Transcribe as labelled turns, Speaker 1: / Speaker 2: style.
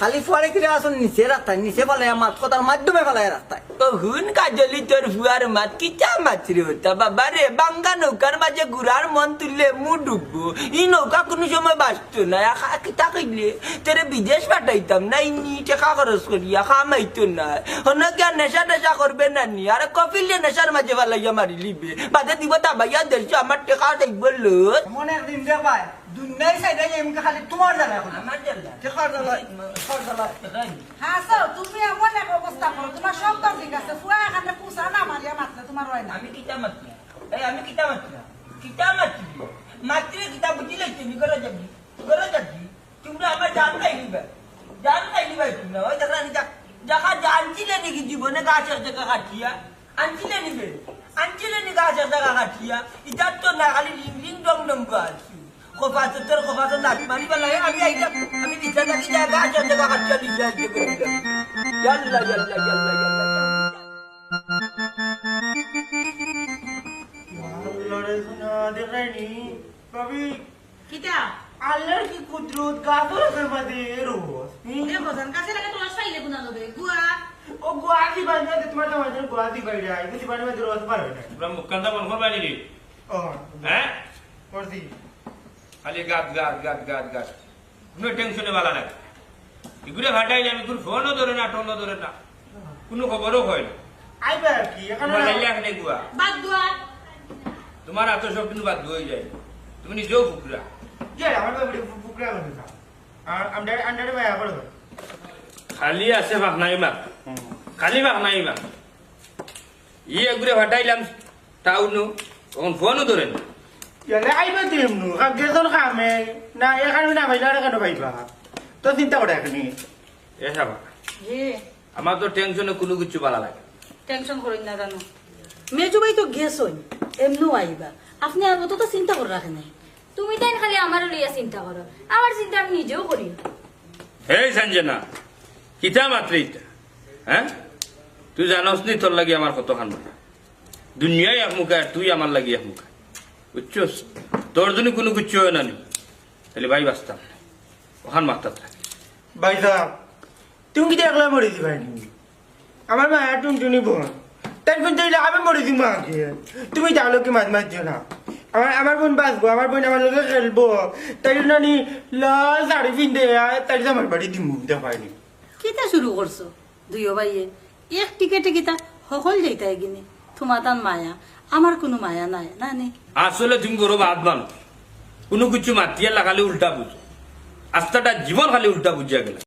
Speaker 1: খালি ফুয়ারে কিনে আসুন নিচে রাস্তায় নিচে ফেলাই মাছ কথার মাধ্যমে ফেলাই রাস্তায়
Speaker 2: ও হুন কাজলি তোর ফুয়ার মাত কিটা মাছরে হতা বাবা রে বাঙ্গা নৌকার মাঝে ঘুরার মন তুললে মু ডুববো ই নৌকা কোনো সময় বাঁচতো না কিতা কইলে তোরে বিদেশ পাঠাইতাম না ইনি টাকা খরচ করিয়া খামাইতো না অনেকে নেশা টেশা করবে না নি আর কপিলে নেশার মাঝে ফেলাইয়া মারি লিবে বাদে দিব তা ভাইয়া দেখছো আমার টাকা দেখবো লোক
Speaker 1: এমন একদিন দেখায় দুনিয়ায় সাইডে এমনি খালি তোমার জ্বালা এখন
Speaker 2: আমার জ্বালা
Speaker 1: টেকার জ্বালা খর জ্বালা
Speaker 3: হ্যাঁ স্যার তুমি এমন এক অবস্থা করো তোমার সব কাজ ঠিক আছে ফুয়া এখানে পুষা না মারিয়া মাতলে তোমার হয় না
Speaker 2: আমি কিতা মাত্রা আমি কিতা মাত্রা মাত্রে কিতা বুঝিলে তুমি করে যাবি তোমরা আমার জান খাইলিবা তোমরা ওই দেখা দেখা জানছিলে নাকি জীবনে গাছের জায়গা কাটিয়া আনছিলে নি গাছের জায়গা কাটিয়া ইটার তো না খালি রিং ডং ডং গাছি খোফা নাচ মারি বেলায় আমি আমি দিশা থাকি যা গাছের জায়গা কাটিয়া দিশা ইয়াল্লা
Speaker 4: লড়ে শোনা দেখায়নি কবি
Speaker 3: কিটা
Speaker 4: আল্লাহর কি কুদরত গাদর সর্বদে রোজ
Speaker 3: এ বজান কাছে লাগে তোমার ফাইলে গুনা লবে গুয়া
Speaker 4: ও গোয়াদি বাজে তোমার তো বাজে গোয়াদি বাইরে আই বুঝি বাড়ি মধ্যে রোজ পারবে না
Speaker 5: তোমরা মুখকান্তা বন করবা নি
Speaker 4: ও
Speaker 5: হ্যাঁ
Speaker 4: করদি
Speaker 5: খালি গাদ কোনো টেনশনে বালা নাই এগুলো ভাটাইলে আমি তোর ফোনও ধরে না টোনও ধরে না কোনো খবরও হয় না
Speaker 4: আইবে আর কি এখানে
Speaker 5: তোমার লাইলে এখানে গুয়া
Speaker 3: বাদ দুয়া
Speaker 5: তোমার এত সব কিন্তু বাদ হয়ে যায় তুমি নিজেও ফুকরা
Speaker 4: যে আমার বাড়ি ফুকরা করে না আর আন্ডারে ভাইয়া করে
Speaker 5: খালি আছে বাক নাই মা খালি বাক নাই মা এগুলো ভাটাইলাম টাউনও তখন ফোনও ধরে না
Speaker 4: ইয়ালে আইবে দিমনু গেছন কামে না এখানে না ভাইলা কেন ভাইবা তো চিন্তা করে এখানে
Speaker 5: এসা বাক
Speaker 3: হে
Speaker 5: আমার তো টেনশনে কোনো কিছু ভালো লাগে
Speaker 3: টেনশন করেন না জানো মেজু ভাই তো গেছই এমনও আইবা আপনি আর মতো তো চিন্তা করে রাখেন নাই
Speaker 6: তুমি তাই খালি আমার লইয়া চিন্তা করো আমার চিন্তা আমি নিজেও করি
Speaker 5: এই সঞ্জনা কিতা মাত্র ইটা হ্যাঁ তুই জানস নি তোর লাগি আমার কতখান মাথা দুনিয়ায় এক মুখা তুই আমার লাগি এক মুখা বুঝছস তোর জন্য কোনো কিছু হয় না নি তাহলে ভাই বাঁচতাম না ওখান মাথাত থাকে
Speaker 4: ভাই সাহেব তুমি কি একলা মরে দিবাই আমার মা টুনটুনি বোন তাই বোন চাইলে আমি মরে দিব মাকে তুমি জানো কি মাছ মারছো না আমার বোন বাঁচবো আমার বোন আমার লোকে খেলবো তাই জন্য নি লাল শাড়ি পিন্ধে তাই আমার বাড়ি দিম দেখায়নি
Speaker 3: কিতা শুরু করছো দুইও ভাইয়ে এক টিকেটে কিতা সকল যাইতাই গিনি তোমার তান মায়া আমার কোনো মায়া নাই না নে
Speaker 5: আসলে তুমি করো বাদ মানুষ কোনো কিছু মাতিয়া লাগালে উল্টা বুঝো আস্তাটা জীবন খালি উল্টা বুঝিয়া গেল